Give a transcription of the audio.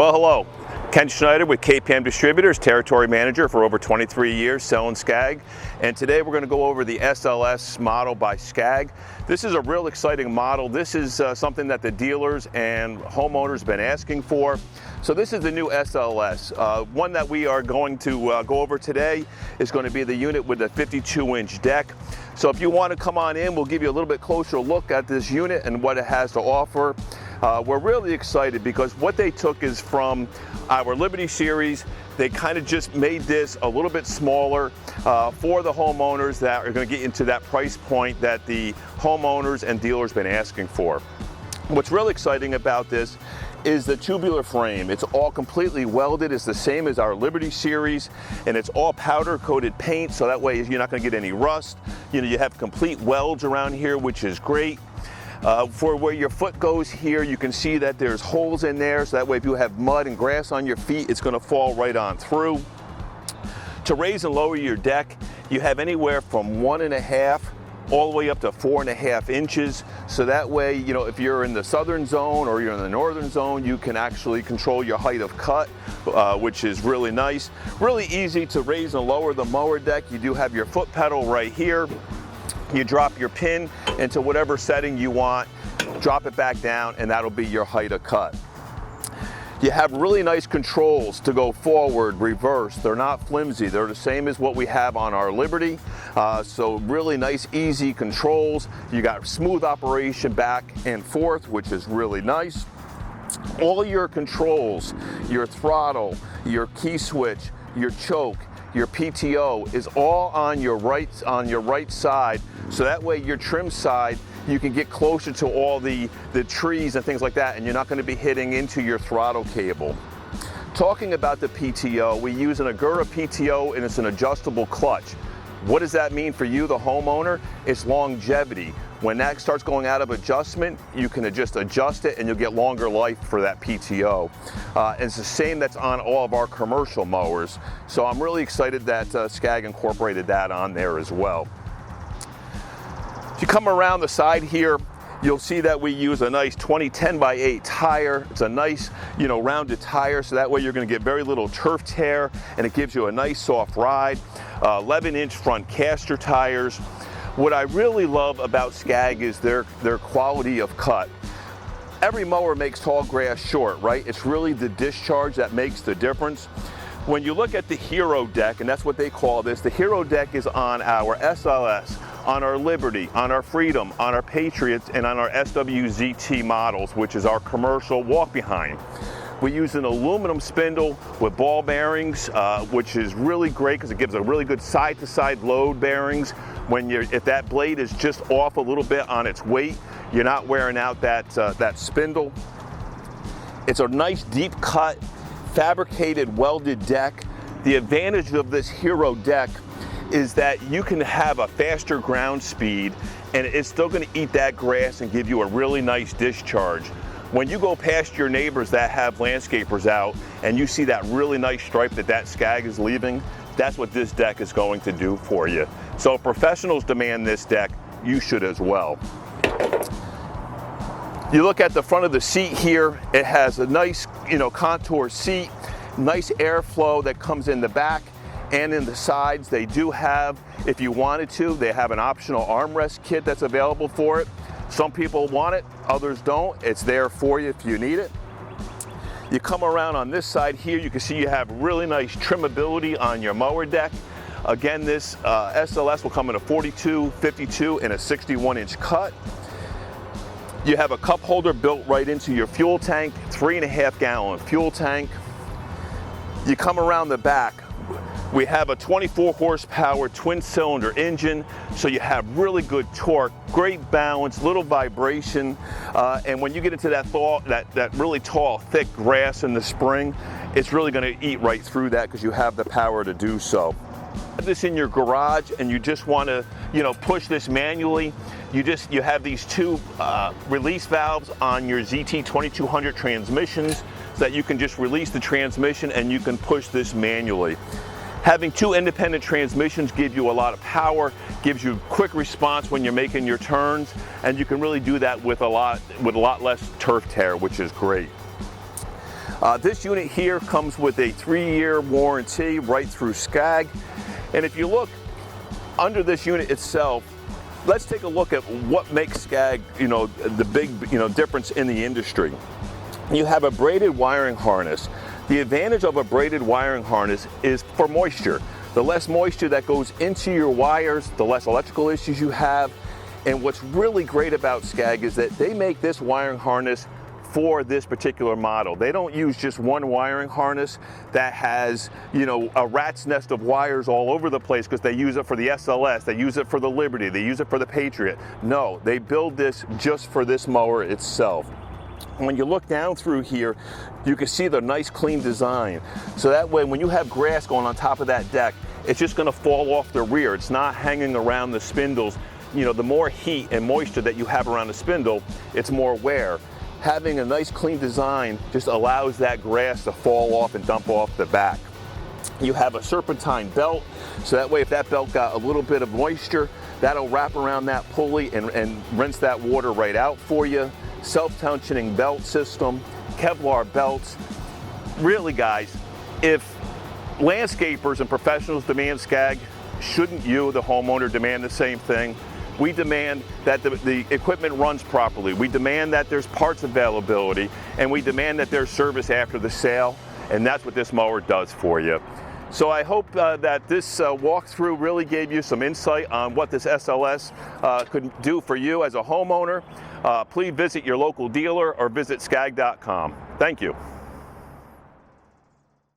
Well, hello. Ken Schneider with KPM Distributors, Territory Manager for over 23 years selling Scag. And today we're going to go over the SLS model by Scag. This is a real exciting model. This is something that the dealers and homeowners have been asking for. So this is the new SLS. One that we are going to go over today is going to be the unit with the 52-inch deck. So if you want to come on in, we'll give you a little bit closer look at this unit and what it has to offer. We're really excited because what they took is from our Liberty series. They kind of just made this a little bit smaller for the homeowners that are going to get into that price point that the homeowners and dealers have been asking for. What's really exciting about this is the tubular frame. It's all completely welded. It's the same as our Liberty series, and it's all powder coated paint, so that way you're not going to get any rust. You know, you have complete welds around here, which is great. For where your foot goes here, you can see that there's holes in there, so that way if you have mud and grass on your feet, it's going to fall right on through. To raise and lower your deck, you have anywhere from 1.5 all the way up to 4.5 inches. So that way, you know, if you're in the southern zone or you're in the northern zone, you can actually control your height of cut, which is really nice. Really easy to raise and lower the mower deck. You do have your foot pedal right here. You drop your pin into whatever setting you want, drop it back down, and that'll be your height of cut. You have really nice controls to go forward, reverse. They're not flimsy. They're the same as what we have on our Liberty. So really nice, easy controls. You got smooth operation back and forth, which is really nice. All your controls, your throttle, your key switch, your choke, your PTO is all on your right side, so that way your trim side you can get closer to all the trees and things like that, and you're not going to be hitting into your throttle cable. Talking about the PTO, we use an Agura PTO, and it's an adjustable clutch. What does that mean for you, the homeowner? It's longevity. When that starts going out of adjustment, you can just adjust it and you'll get longer life for that PTO. And it's the same that's on all of our commercial mowers. So I'm really excited that Scag incorporated that on there as well. If you come around the side here, you'll see that we use a nice 2010x8 tire. It's a nice, you know, rounded tire, so that way you're going to get very little turf tear, and it gives you a nice soft ride. 11-inch front caster tires. What I really love about Scag is their quality of cut. Every mower makes tall grass short, right? It's really the discharge that makes the difference. When you look at the Hero deck, and that's what they call this, the Hero deck is on our SLS, on our Liberty, on our Freedom, on our Patriots, and on our SWZT models, which is our commercial walk-behind. We use an aluminum spindle with ball bearings, which is really great because it gives a really good side-to-side load bearings. If that blade is just off a little bit on its weight, you're not wearing out that spindle. It's a nice deep cut, fabricated welded deck. The advantage of this Hero deck is that you can have a faster ground speed, and it's still going to eat that grass and give you a really nice discharge. When you go past your neighbors that have landscapers out and you see that really nice stripe that Scag is leaving, that's what this deck is going to do for you. So if professionals demand this deck, you should as well. You look at the front of the seat here, it has a nice, you know, contour seat, nice airflow that comes in the back and in the sides. They do have, if you wanted to, they have an optional armrest kit that's available for it. Some people want it, others don't. It's there for you if you need it. You come around on this side here, you can see you have really nice trimability on your mower deck. Again, this SLS will come in a 42, 52, and a 61-inch cut. You have a cup holder built right into your fuel tank, 3.5-gallon fuel tank. You come around the back. We have a 24 horsepower twin cylinder engine, so you have really good torque, great balance, little vibration, and when you get into that really tall, thick grass in the spring, it's really going to eat right through that because you have the power to do so. Have this in your garage and you just want to, you know, push this manually. You have these two release valves on your ZT 2200 transmissions so that you can just release the transmission and you can push this manually. Having two independent transmissions gives you a lot of power, gives you quick response when you're making your turns, and you can really do that with a lot less turf tear, which is great. This unit here comes with a 3-year warranty right through Scag. And if you look under this unit itself, let's take a look at what makes Scag, the big, difference in the industry. You have a braided wiring harness. The advantage of a braided wiring harness is for moisture. The less moisture that goes into your wires, the less electrical issues you have. And what's really great about Scag is that they make this wiring harness for this particular model. They don't use just one wiring harness that has, a rat's nest of wires all over the place because they use it for the SLS, they use it for the Liberty, they use it for the Patriot. No, they build this just for this mower itself. When you look down through here, you can see the nice clean design. So that way, when you have grass going on top of that deck, it's just gonna fall off the rear. It's not hanging around the spindles. The more heat and moisture that you have around the spindle, it's more wear. Having a nice clean design just allows that grass to fall off and dump off the back. You have a serpentine belt, so that way if that belt got a little bit of moisture, that'll wrap around that pulley and rinse that water right out for you. Self-tensioning belt system, Kevlar belts. Really guys, if landscapers and professionals demand Scag, shouldn't you, the homeowner, demand the same thing? We demand that the equipment runs properly. We demand that there's parts availability, and we demand that there's service after the sale, and that's what this mower does for you. So I hope that this walkthrough really gave you some insight on what this SLS could do for you as a homeowner. Please visit your local dealer or visit scag.com. Thank you.